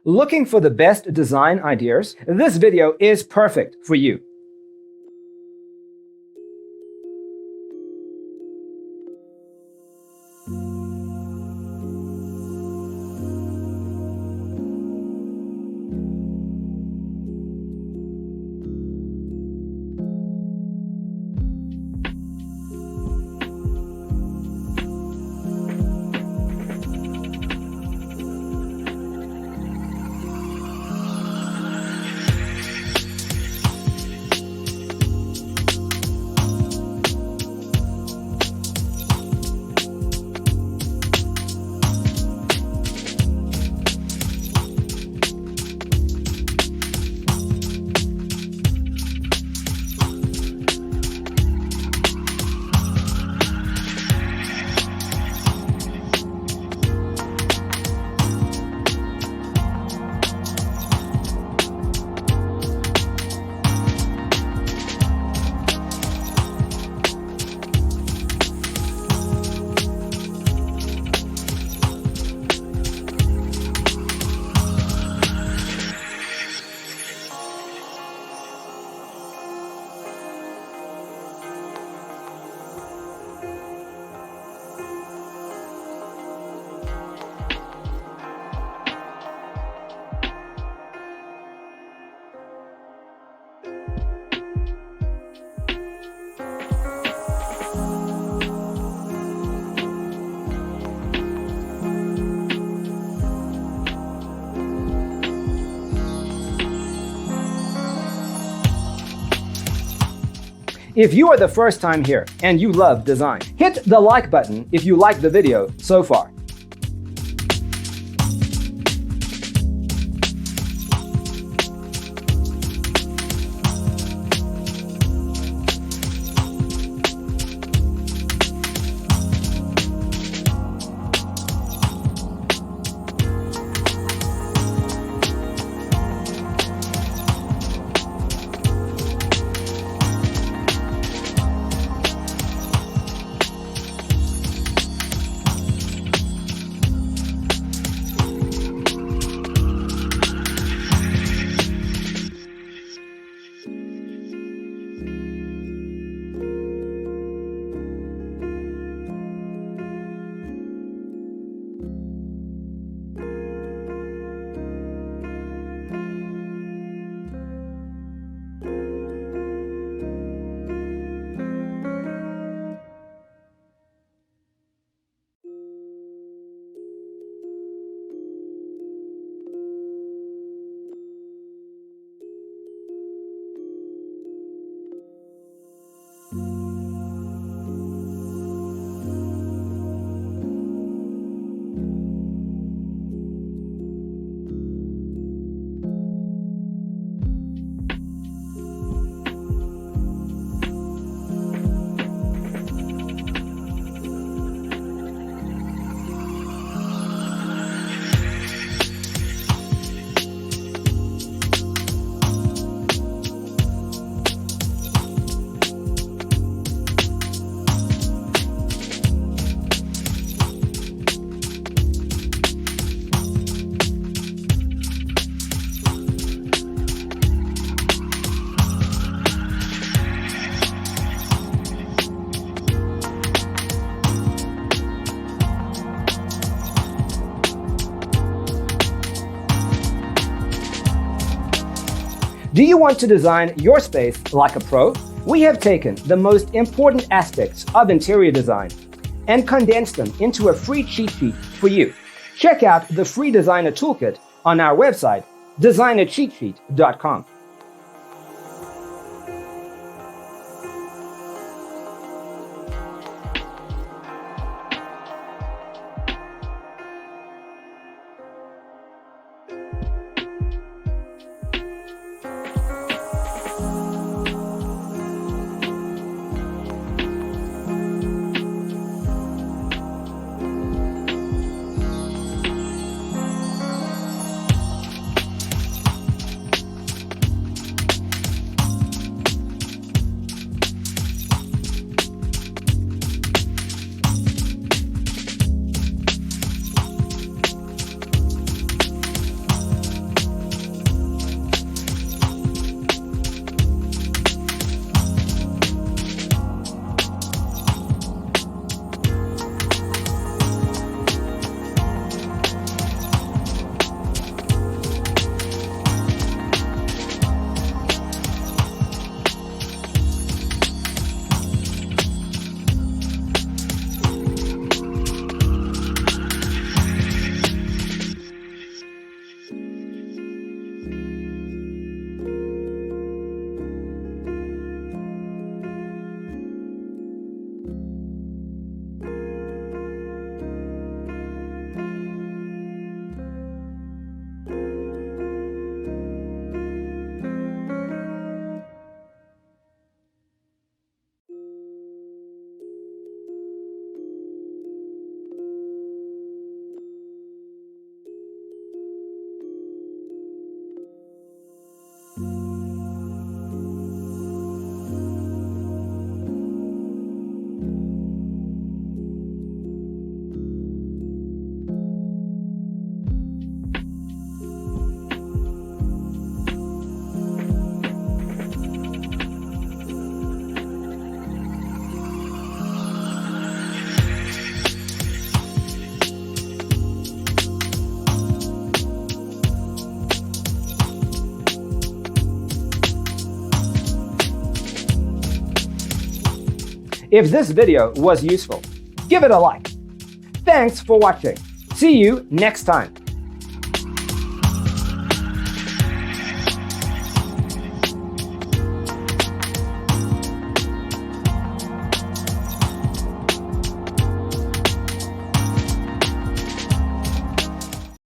Looking for the best design ideas? This video is perfect for you. If you are the first time here and you love design, hit the like button if you like the video so far. Do you want to design your space like a pro? We have taken the most important aspects of interior design and condensed them into a free cheat sheet for you. Check out the free designer toolkit on our website, designercheatsheet.com. If this video was useful, give it a like. Thanks for watching. See you next time.